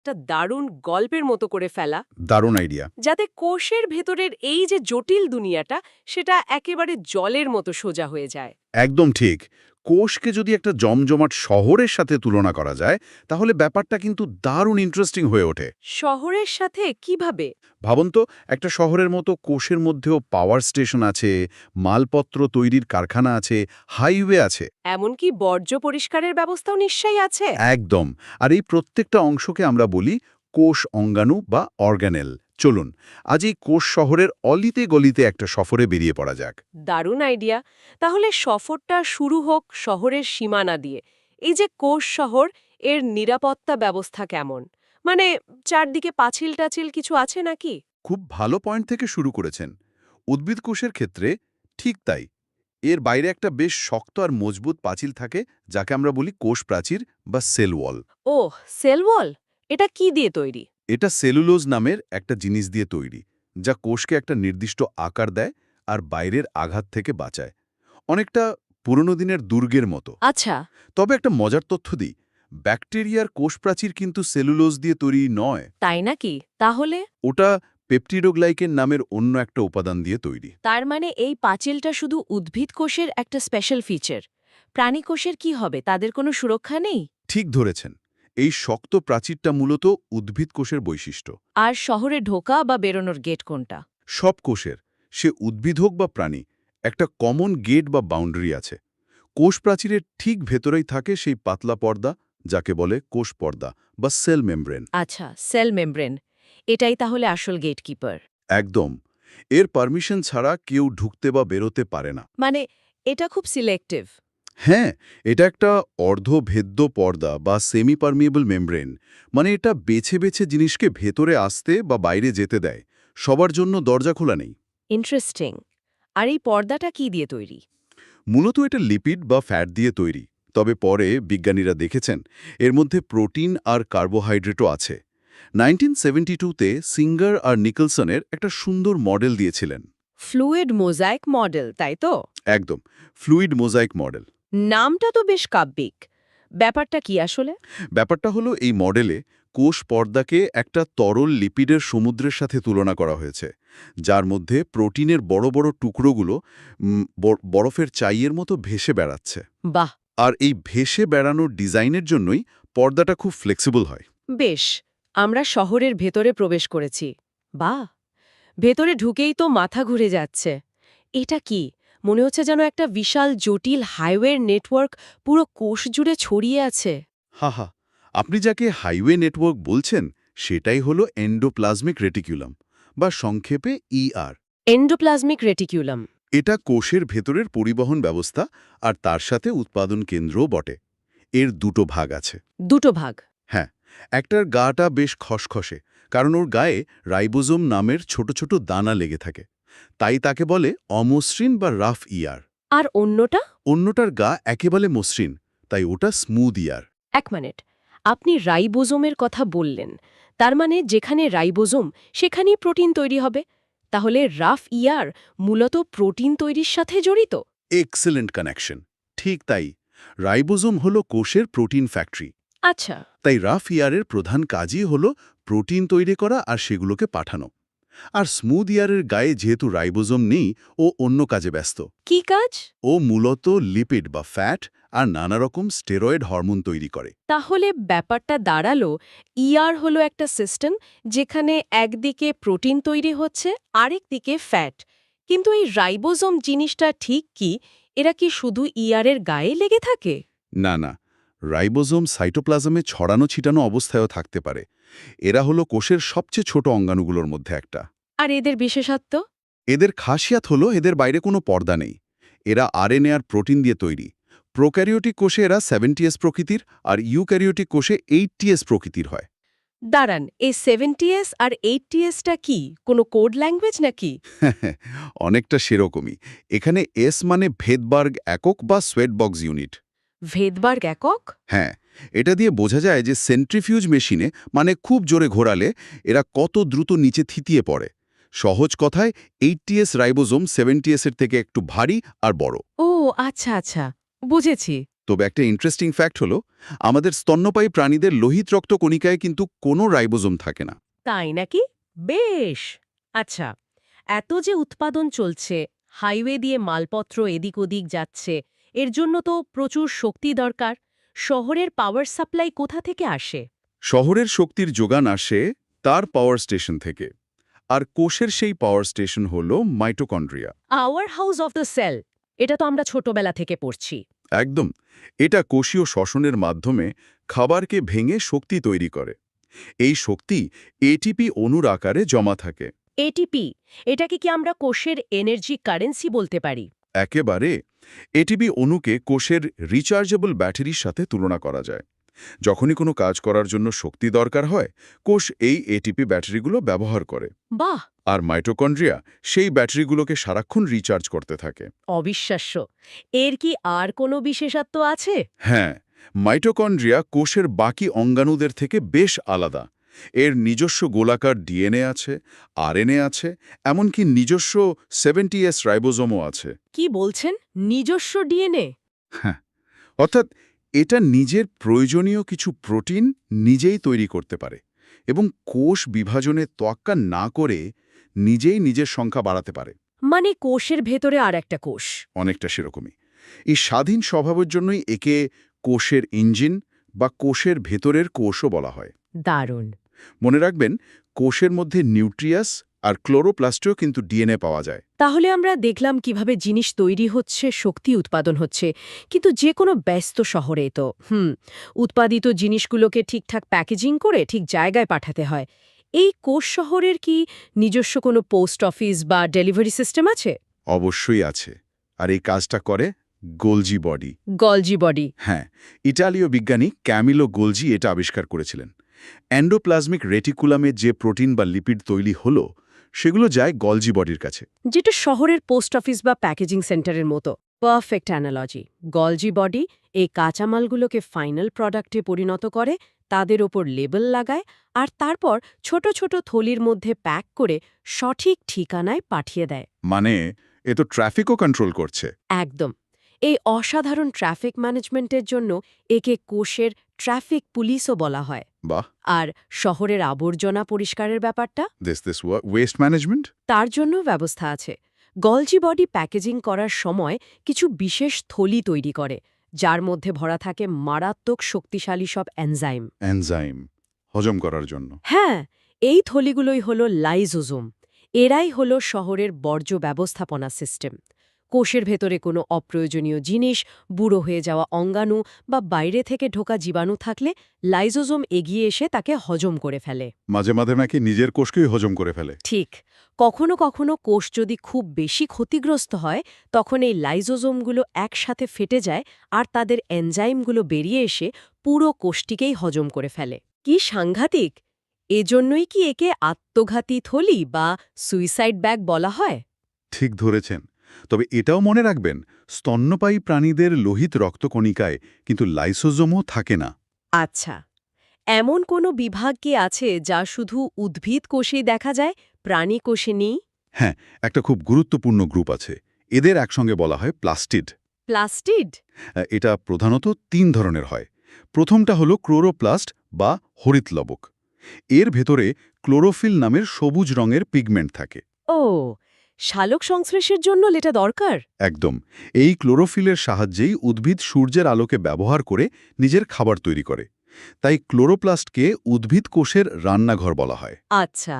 একটা দারুণ গল্পের মতো করে ফেলা, দারুণ আইডিয়া। যাতে কোষের ভেতরের এই যে জটিল দুনিয়াটা সেটা একেবারে জলের মতো সোজা হয়ে যায়। একদম ঠিক। কোষকে যদি একটা জমজমাট শহরের সাথে তুলনা করা যায়, তাহলে ব্যাপারটা কিন্তু দারুণ ইন্টারেস্টিং হয়ে ওঠে। শহরের সাথে কিভাবে? ভাবুন তো, একটা শহরের মতো কোষের মধ্যেও পাওয়ার স্টেশন আছে, মালপত্র তৈরির কারখানা আছে, হাইওয়ে আছে। এমনকি বর্জ্য পরিষ্কারের ব্যবস্থাও নিশ্চয়ই আছে। একদম। আর এই প্রত্যেকটা অংশকে আমরা বলি কোষ অঙ্গাণু বা অর্গানেল। চলুন আজ এই কোষ শহরের অলিতে গলিতে একটা সফরে বেরিয়ে পড়া যাক। দারুণ আইডিয়া। তাহলে সফরটা শুরু হোক শহরের সীমানা দিয়ে। এই যে কোষ শহর, এর নিরাপত্তা ব্যবস্থা কেমন? মানে চারদিকে পাঁচিল টাচিল কিছু আছে নাকি? খুব ভালো পয়েন্ট থেকে শুরু করেছেন। উদ্ভিদ কোষের ক্ষেত্রে ঠিক তাই। এর বাইরে একটা বেশ শক্ত আর মজবুত পাঁচিল থাকে, যাকে আমরা বলি কোষ প্রাচীর বা সেল ওয়াল। ওহ, সেল ওয়াল। এটা কি দিয়ে তৈরি? এটা সেলুলোজ নামের একটা জিনিস দিয়ে তৈরি, যা কোষকে একটা নির্দিষ্ট আকার দেয় আর বাইরের আঘাত থেকে বাঁচায়। অনেকটা পুরনো দিনের দুর্গের মতো। আচ্ছা। তবে একটা মজার তথ্য দিই, ব্যাকটেরিয়ার কোষ প্রাচীর কিন্তু সেলুলোজ দিয়ে তৈরি নয়। তাই নাকি? তাহলে ওটা পেপটিডোগ্লাইকেন নামের অন্য একটা উপাদান দিয়ে তৈরি। তার মানে এই পাঁচিলটা শুধু উদ্ভিদ কোষের একটা স্পেশাল ফিচার। প্রাণী কোষের কি হবে? তাদের কোনো সুরক্ষা নেই? ঠিক ধরেছেন। এই শক্ত প্রাচীরটা মূলত উদ্ভিদ কোষের বৈশিষ্ট্য। আর শহরে ঢোকা বা বেরোনোর গেট কোনটা? সব কোষের, সে উদ্ভিদ হোক বা প্রাণী, একটা কমন গেট বা বাউন্ডারি আছে। কোষ প্রাচীরের ঠিক ভেতরেই থাকে সেই পাতলা পর্দা, যাকে বলে কোষ পর্দা বা সেল মেমব্রেন। আচ্ছা, সেল মেমব্রেন। এটাই তাহলে আসল গেটকিপার। একদম। এর পারমিশন ছাড়া কেউ ঢুকতে বা বেরোতে পারে না। মানে এটা খুব সিলেক্টিভ। হ্যাঁ, এটা একটা অর্ধভেদ্য পর্দা বা সেমি পারমিয়েবল মেমব্রেন। মানে এটা বেছে বেছে জিনিসকে ভেতরে আসতে বা বাইরে যেতে দেয়। সবার জন্য দরজা খোলা নেই। ইন্টারেস্টিং। আর এই পর্দাটা কি দিয়ে তৈরি? মূলত এটা লিপিড বা ফ্যাট দিয়ে তৈরি। তবে পরে বিজ্ঞানীরা দেখেছেন এর মধ্যে প্রোটিন আর কার্বোহাইড্রেটও আছে। 1972-তে সিঙ্গার আর নিকলসনের একটা সুন্দর মডেল দিয়েছিলেন। ফ্লুইড মোজাইক মডেল, তাই তো? একদম, ফ্লুইড মোজাইক মডেল। নামটা তো বেশ কাব্যিক। ব্যাপারটা কি আসলে? ব্যাপারটা হলো, এই মডেলে কোষ পর্দাকে একটা তরল লিপিডের সমুদ্রের সাথে তুলনা করা হয়েছে, যার মধ্যে প্রোটিনের বড় বড় টুকরোগুলো বরফের চাইয়ের মতো ভেসে বেড়াচ্ছে। বাহ! আর এই ভেসে বেড়ানোর ডিজাইনের জন্যই পর্দাটা খুব ফ্লেক্সিবল হয়। বেশ। আমরা শহরের ভেতরে প্রবেশ করেছি। বাহ! ভেতরে ঢুকেই তো মাথা ঘুরে যাচ্ছে। এটা কি? মনে হচ্ছে যেন একটা বিশাল জটিল হাইওয়ের নেটওয়ার্ক পুরো কোষ জুড়ে ছড়িয়ে আছে। হা হা, আপনি যাকে হাইওয়ে নেটওয়ার্ক বলছেন, সেটাই হলো এন্ডোপ্লাজমিক রেটিকুলাম বা সংক্ষেপে ইআর। Endoplasmic reticulum. এটা কোষের ভেতরের পরিবহন ব্যবস্থা আর তার সাথে উৎপাদন কেন্দ্রও বটে। এর দুটো ভাগ আছে। দুটো ভাগ। হ্যাঁ, একটার গাটা বেশ খসখসে, কারণ ওর গায়ে রাইবোজোম নামের ছোট ছোট দানা লেগে থাকে। তাই তাকে বলে অমসৃণ বা রাফ ইয়ার। আর অন্যটা? অন্যটার গা একেবারে মসৃণ, তাই ওটা স্মুথ ইয়ার। এক মিনিট। আপনি রাইবোজোমের কথা বললেন। তার মানে যেখানে রাইবোজোম সেখানেই প্রোটিন তৈরি হবে। তাহলে রাফ ইয়ার মূলত প্রোটিন তৈরির সাথে জড়িত। Excellent connection. ঠিক তাই। রাইবোজোম হলো কোষের প্রোটিন ফ্যাক্টরি। আচ্ছা। তাই রাফ ইয়ারের প্রধান কাজই হলো প্রোটিন তৈরি করা আর সেগুলোকে পাঠানো। আর স্মুথ ইয়ারের গায়ে যেহেতু রাইবোজোম নেই, ও অন্য কাজে ব্যস্ত। কি কাজ? ও মূলত লিপিড বা ফ্যাট আর নানা রকম স্টেরয়েড হরমোন তৈরি করে। তাহলে ব্যাপারটা দাঁড়ালো, ইআর হলো একটা সিস্টেম যেখানে একদিকে প্রোটিন তৈরি হচ্ছে, আরেকদিকে ফ্যাট। কিন্তু এই রাইবোজোম জিনিসটা ঠিক কি? এরা কি শুধু ইআরের গায়ে লেগে থাকে? না না, রাইবোজোম সাইটোপ্লাজমে ছড়ানো ছিটানো অবস্থায়ও থাকতে পারে। এরা হলো কোষের সবচেয়ে ছোট অঙ্গাণুগুলোর মধ্যে একটা। আর এদের বিশেষত্ব? এদের খাসিয়াত হলো এদের বাইরে কোনো পর্দা নেই। এরা আরএনএ আর প্রোটিন দিয়ে তৈরি। প্রোক্যারিওটিক কোষে এরা 70s প্রকৃতির, আর ইউক্যারিওটিক কোষে 80s প্রকৃতির হয়। দাঁড়ান, এই 70s আর 80sটা কি? কোনো কোড ল্যাঙ্গুয়েজ নাকি? অনেকটা সেরকমই। এখানে এস মানে ভেদবার্গ একক বা সোয়েটবক্স ইউনিট। ভেদবার্গ একক? হ্যাঁ, এটা দিয়ে বোঝা যায় যে সেন্ট্রিফিউজ মেশিনে, মানে খুব জোরে ঘোরালে, এরা কত দ্রুত নিচে থিতিয়ে পড়ে। সহজ কথায় 80s রাইবোজোম 70s এর থেকে একটু ভারী আর বড়। ও আচ্ছা আচ্ছা, বুঝেছি। তবে একটা ইন্টারেস্টিং ফ্যাক্ট হলো আমাদের স্তন্যপায়ী প্রাণীদের লোহিত রক্ত কণিকায় কিন্তু কোনো রাইবোজোম থাকে না। তাই নাকি? বেশ। আচ্ছা, এত যে উৎপাদন চলছে, হাইওয়ে দিয়ে মালপত্র এদিক ওদিক যাচ্ছে, এর জন্য তো প্রচুর শক্তি দরকার। শহরের পাওয়ার সাপ্লাই কোথা থেকে আসে? শহরের শক্তির যোগান আসে তার পাওয়ার স্টেশন থেকে, আর কোষের সেই পাওয়ার স্টেশন হলো mitochondria. Our house of the cell, এটা তো আমরা ছোটবেলা থেকে পড়ছি। একদম, এটা কোষীয় শ্বসনের মাধ্যমে খাবারকে ভেঙে শক্তি তৈরি করে। এই শক্তি এটিপি অণুর আকারে জমা থাকে। এটিপি, এটাকে কি আমরা কোষের এনার্জি কারেন্সি বলতে পারি? একেবারে, এটিপি অণুকে কোষের রিচার্জেবল ব্যাটারির সাথে তুলনা করা যায়। যখনই কোনো কাজ করার জন্য শক্তি দরকার হয়, কোষ এই এটিপি ব্যাটারিগুলো ব্যবহার করে। বাহ! আর মাইটোকন্ড্রিয়া সেই ব্যাটারিগুলোকে সারাক্ষণ রিচার্জ করতে থাকে। অবিশ্বাস্য। এর কি আর কোনো বিশেষত্ব আছে? হ্যাঁ, মাইটোকন্ড্রিয়া কোষের বাকি অঙ্গাণুদের থেকে বেশ আলাদা। এর নিজস্ব গোলাকার ডিএনএ আছে, আরএনএ আছে, এমনকি নিজস্ব 70S রাইবোজোমও আছে। কি বলছেন? নিজস্ব ডিএনএ? হ্যাঁ, অর্থাৎ এটা নিজের প্রয়োজনীয় কিছু প্রোটিন নিজেই তৈরি করতে পারে এবং কোষ বিভাজনে তোয়াক্কা না করে নিজেই নিজের সংখ্যা বাড়াতে পারে। মানে কোষের ভেতরে আর একটা কোষ? অনেকটা সেরকমই। এই স্বাধীন স্বভাবের জন্যই একে কোষের ইঞ্জিন বা কোষের ভেতরের কোষও বলা হয়। দারুণ। মনে রাখবেন, কোষের মধ্যে নিউট্রিয়াস আর ক্লোরোপ্লাস্টেও কিন্তু ডিএনএ পাওয়া যায়। তাহলে আমরা দেখলাম কিভাবে জিনিস তৈরি হচ্ছে, শক্তি উৎপাদন হচ্ছে, কিন্তু যে কোনো ব্যস্ত শহরে তো উৎপাদিত জিনিসগুলোকে ঠিকঠাক প্যাকেজিং করে ঠিক জায়গায় পাঠাতে হয়। এই কোষ শহরের কি নিজস্ব কোনো পোস্ট অফিস বা ডেলিভারি সিস্টেম আছে? অবশ্যই আছে। আর এই কাজটা করে গোলজি বডি। Golgi body? হ্যাঁ, ইটালীয় বিজ্ঞানী ক্যামিলো গোলজি এটা আবিষ্কার করেছিলেন। এন্ডোপ্লাজমিক রেটিকুলামে যে প্রোটিন বা লিপিড তৈরি হলো, সেগুলো যায় গলজি বডির কাছে। যেটা শহরের পোস্ট অফিস বা প্যাকেজিং সেন্টারের মতো। Perfect analogy. গলজি বডি এই কাঁচামালগুলোকে ফাইনাল প্রোডাক্টে পরিণত করে, তাদের ওপর লেবেল লাগায়, আর তারপর ছোট ছোট থলির মধ্যে প্যাক করে সঠিক ঠিকানায় পাঠিয়ে দেয়। মানে এ তো ট্রাফিকও কন্ট্রোল করছে। একদম। এই অসাধারণ ট্রাফিক ম্যানেজমেন্টের জন্য একে কোষের ট্রাফিক পুলিশও বলা হয়। বাহ! আর শহরের আবর্জনা পরিষ্কারের ব্যাপারটা, দিস ওয়েস্ট ম্যানেজমেন্ট? তার জন্য ব্যবস্থা আছে। গলজি বডি প্যাকেজিং করার সময় কিছু বিশেষ থলি তৈরি করে, যার মধ্যে ভরা থাকে মারাত্মক শক্তিশালী সব এনজাইম। এনজাইম হজম করার জন্য। হ্যাঁ, এই থলিগুলোই হলো লাইজোজোম। এরাই হলো শহরের বর্জ্য ব্যবস্থাপনা সিস্টেম। কোষের ভেতরে কোনো অপ্রয়োজনীয় জিনিস, বুড়ো হয়ে যাওয়া অঙ্গাণু বা বাইরে থেকে ঢোকা জীবাণু থাকলে লাইজোজোম এগিয়ে এসে তাকে হজম করে ফেলে। মাঝে মাঝে নাকি নিজের কোষকেই হজম করে ফেলে। ঠিক। কখনো কখনো কোষ যদি খুব বেশি ক্ষতিগ্রস্ত হয়, তখন এই লাইজোজোমগুলো একসাথে ফেটে যায় আর তাদের এনজাইমগুলো বেরিয়ে এসে পুরো কোষটিকেই হজম করে ফেলে। কি সাংঘাতিক! এজন্যই কি একে আত্মঘাতী থলি বা সুইসাইড ব্যাগ বলা হয়? ঠিক ধরেছেন। তবে এটাও মনে রাখবেন, স্তন্যপায়ী প্রাণীদের লোহিত রক্তকণিকায় কিন্তু লাইসোজোমও থাকে না। আচ্ছা, এমন কোনো বিভাগ কি আছে যা শুধু উদ্ভিদ কোষেই দেখা যায়, প্রাণী কোষে নেই? হ্যাঁ, একটা খুব গুরুত্বপূর্ণ গ্রুপ আছে। এদের একসঙ্গে বলা হয় প্লাস্টিড। প্লাস্টিড? এটা প্রধানত ৩ ধরনের হয়। প্রথমটা হলো ক্লোরোপ্লাস্ট বা হরিতলবক। এর ভেতরে ক্লোরোফিল নামের সবুজ রঙের পিগমেন্ট থাকে। ও, সালোক সংশ্লেষের জন্য এটা দরকার? একদম, এই ক্লোরোফিলের সাহায্যেই উদ্ভিদ সূর্যের আলোকে ব্যবহার করে নিজের খাবার তৈরি করে। তাই ক্লোরোপ্লাস্টকে উদ্ভিদ কোষের রান্নাঘর বলা হয়। আচ্ছা,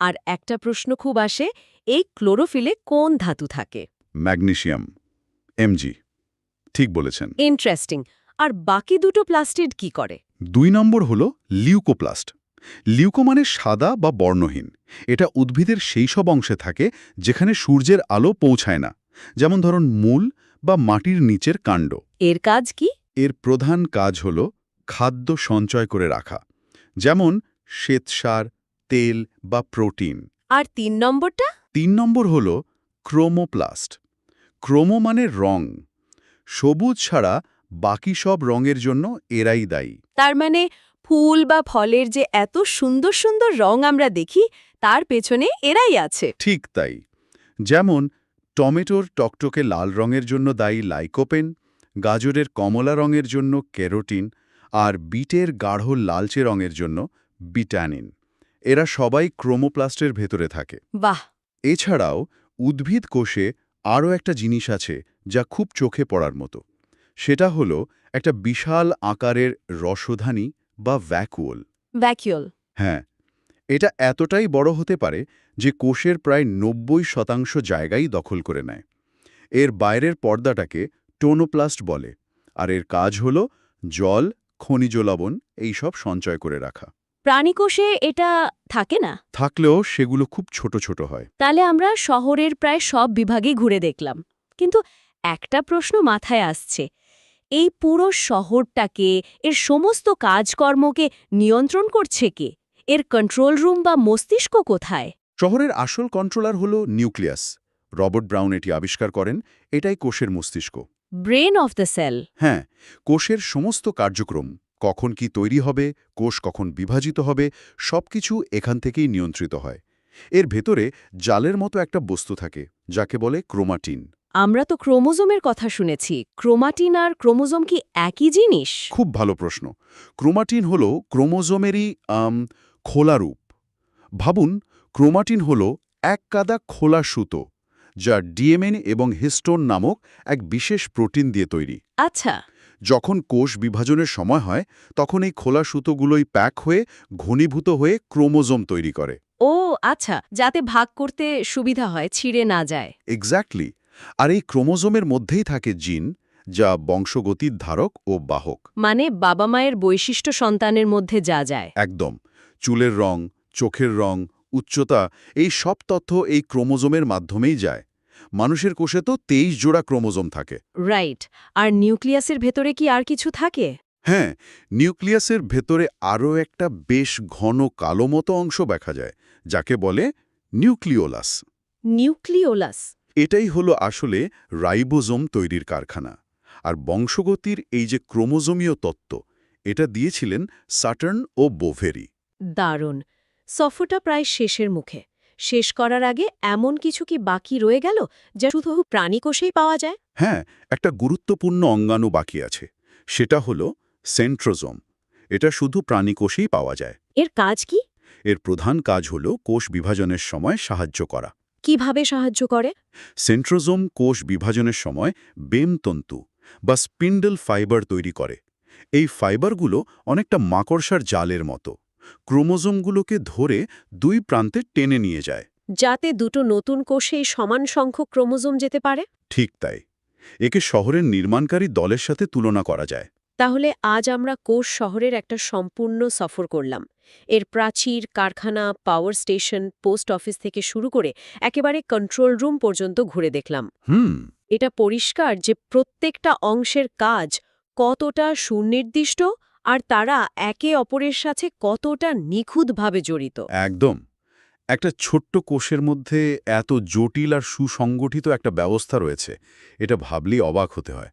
আর একটা প্রশ্ন খুব আসে, এই ক্লোরোফিলে কোন ধাতু থাকে? Magnesium, MG. ঠিক বলেছেন। ইন্টারেস্টিং। আর বাকি দুটো প্লাস্টিড কি করে? ২ নম্বর হল লিউকোপ্লাস্ট। লিউকো মানে সাদা বা বর্ণহীন। এটা উদ্ভিদের সেই সব অংশে থাকে যেখানে সূর্যের আলো পৌঁছায় না, যেমন ধরুন মূল বা মাটির নিচের কাণ্ড। এর কাজ কি? এর প্রধান কাজ হল খাদ্য সঞ্চয় করে রাখা, যেমন শ্বেতসার, তেল বা প্রোটিন। আর ৩ নম্বরটা? ৩ নম্বর হল ক্রোমোপ্লাস্ট। ক্রোমো মানে রং। সবুজ ছাড়া বাকি সব রঙের জন্য এরাই দায়ী। তার মানে ফুল বা ফলের যে এত সুন্দর সুন্দর রং আমরা দেখি, তার পেছনে এরাই আছে। ঠিক তাই। যেমন টমেটোর টকটকে লাল রঙের জন্য দায়ী লাইকোপেন, গাজরের কমলা রঙের জন্য ক্যারোটিন আর বিটের গাঢ় লালচে রঙের জন্য বিটানিন। এরা সবাই ক্রোমোপ্লাস্টের ভেতরে থাকে। বাহ! এছাড়াও উদ্ভিদ কোষে আরও একটা জিনিস আছে যা খুব চোখে পড়ার মতো। সেটা হলো একটা বিশাল আকারের রসধানী বা ভ্যাকুওল। ভ্যাকিউল। হ্যাঁ, এটা এতটাই বড় হতে পারে যে কোষের প্রায় ৯০% জায়গাই দখল করে নেয়। এর বাইরের পর্দাটাকে টোনোপ্লাস্ট বলে, আর এর কাজ হল জল, খনিজ লবণ এইসব সঞ্চয় করে রাখা। প্রাণীকোষে এটা থাকে না? থাকলেও সেগুলো খুব ছোট ছোট হয়। তাহলে আমরা শহরের প্রায় সব বিভাগেই ঘুরে দেখলাম, কিন্তু একটা প্রশ্ন মাথায় আসছে, এই পুরো শহরটাকে, এর সমস্ত কাজকর্মকে নিয়ন্ত্রণ করছে কে? এর কন্ট্রোল রুম বা মস্তিষ্ক কোথায়? শহরের আসল কন্ট্রোলার হল নিউক্লিয়াস। রবার্ট ব্রাউন এটি আবিষ্কার করেন। এটাই কোষের মস্তিষ্ক। Brain of the cell. হ্যাঁ, কোষের সমস্ত কার্যক্রম, কখন কি তৈরি হবে, কোষ কখন বিভাজিত হবে, সবকিছু এখান থেকেই নিয়ন্ত্রিত হয়। এর ভেতরে জালের মতো একটা বস্তু থাকে যাকে বলে ক্রোমাটিন। আমরা তো ক্রোমোজোমের কথা শুনেছি, ক্রোমাটিন আর ক্রোমোজোম কি একই জিনিস? খুব ভালো প্রশ্ন। ক্রোমাটিন হল ক্রোমোজোমেরই খোলা রূপ। ভাবুন, ক্রোমাটিন হল এক কাদা খোলা সুতো, যা ডিএমএন এবং হিস্টোন নামক এক বিশেষ প্রোটিন দিয়ে তৈরি। আচ্ছা। যখন কোষ বিভাজনের সময় হয় তখন এই খোলা সুতোগুলোই প্যাক হয়ে ঘনীভূত হয়ে ক্রোমোজোম তৈরি করে। ও আচ্ছা, যাতে ভাগ করতে সুবিধা হয়, ছিঁড়ে না যায়। এক্স্যাক্টলি। আর এই ক্রোমোজোমের মধ্যেই থাকে জিন, যা বংশগতির ধারক ও বাহক। মানে বাবা মায়ের বৈশিষ্ট্য সন্তানের মধ্যে যা যায়। একদম। চুলের রং, চোখের রং, উচ্চতা, এই সব তথ্য এই ক্রোমোজোমের মাধ্যমেই যায়। মানুষের কোষে তো ২৩ জোড়া ক্রোমোজোম থাকে। রাইট। আর নিউক্লিয়াসের ভেতরে কি আর কিছু থাকে? হ্যাঁ, নিউক্লিয়াসের ভেতরে আরও একটা বেশ ঘন কালো মতো অংশ দেখা যায়, যাকে বলে নিউক্লিওলাস। নিউক্লিওলাস। এটাই হলো আসলে রাইবোজোম তৈরির কারখানা। আর বংশগতির এই যে ক্রোমোজোমীয় তত্ত্ব, এটা দিয়েছিলেন সাটার্ন ও বোভেরি। দারুণ। সফরটা প্রায় শেষের মুখে। শেষ করার আগে এমন কিছু কি বাকি রয়ে গেল যা শুধু প্রাণীকোষেই পাওয়া যায়? হ্যাঁ, একটা গুরুত্বপূর্ণ অঙ্গাণু বাকি আছে। সেটা হলো সেন্ট্রোজোম। এটা শুধু প্রাণীকোষেই পাওয়া যায়। এর কাজ কি? এর প্রধান কাজ হলো কোষ বিভাজনের সময় সাহায্য করা। কিভাবে সাহায্য করে? সেন্ট্রোজোম কোষ বিভাজনের সময় বেমতন্তু বা স্পিন্ডল ফাইবার তৈরি করে। এই ফাইবারগুলো অনেকটা মাকড়সার জালের মতো ক্রোমোজোমগুলোকে ধরে দুই প্রান্তে টেনে নিয়ে যায়। যাতে দুটো নতুন কোষেই সমান সংখ্যক ক্রোমোজোম যেতে পারে? ঠিক তাই। একে শহরের নির্মাণকারী দলের সাথে তুলনা করা যায়। তাহলে আজ আমরা কোষ শহরের একটা সম্পূর্ণ সফর করলাম। এর প্রাচীর, কারখানা, পাওয়ার স্টেশন, পোস্ট অফিস থেকে শুরু করে একেবারে কন্ট্রোল রুম পর্যন্ত ঘুরে দেখলাম। এটা পরিষ্কার যে প্রত্যেকটা অংশের কাজ কতটা সুনির্দিষ্ট আর তারা একে অপরের সাথে কতটা নিখুঁতভাবে জড়িত। একদম। একটা ছোট্ট কোষের মধ্যে এত জটিল আর সুসংগঠিত একটা ব্যবস্থা রয়েছে, এটা ভাবলেই অবাক হতে হয়।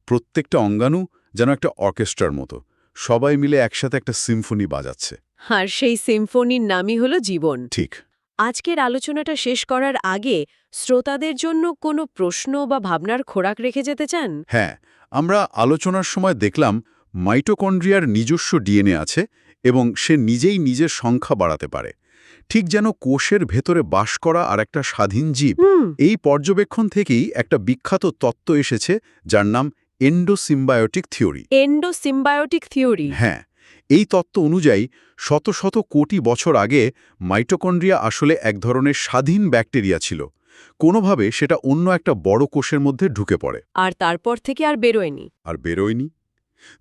প্রত্যেকটা অঙ্গাণু যেন একটা অর্কেস্ট্রার মতো, সবাই মিলে একসাথে একটা সিম্ফনি বাজাচ্ছে। আর সেই সিম্ফনির নামই হলো জীবন। ঠিক। আজকের আলোচনাটা শেষ করার আগে শ্রোতাদের জন্য কোনো প্রশ্ন বা ভাবনার খোরাক রেখে যেতে চান? হ্যাঁ, আমরা আলোচনার সময় দেখলাম মাইটোকন্ড্রিয়ার নিজস্ব ডিএনএ আছে এবং সে নিজেই নিজের সংখ্যা বাড়াতে পারে, ঠিক যেন কোষের ভেতরে বাস করা আর একটা স্বাধীন জীব। এই পর্যবেক্ষণ থেকেই একটা বিখ্যাত তত্ত্ব এসেছে যার নাম এন্ডোসিম্বায়োটিক থিওরি। এন্ডোসিম্বায়োটিক থিওরি। হ্যাঁ, এই তত্ত্ব অনুযায়ী শত শত কোটি বছর আগে মাইটোকন্ড্রিয়া আসলে এক ধরনের স্বাধীন ব্যাকটেরিয়া ছিল। কোনোভাবে সেটা অন্য একটা বড় কোষের মধ্যে ঢুকে পড়ে। আর তারপর থেকে আর বেরোয়নি। আর বেরোয়নি।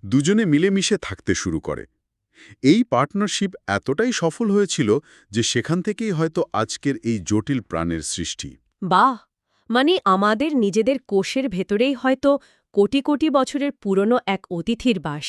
দুজনে মিলেমিশে থাকতে শুরু করে। এই পার্টনারশিপ এতটাই সফল হয়েছিল যে সেখান থেকেই হয়তো আজকের এই জটিল প্রাণের সৃষ্টি। বাহ! মানে আমাদের নিজেদের কোষের ভেতরেই হয়তো কোটি কোটি বছরের পুরনো এক অতিথির বাস।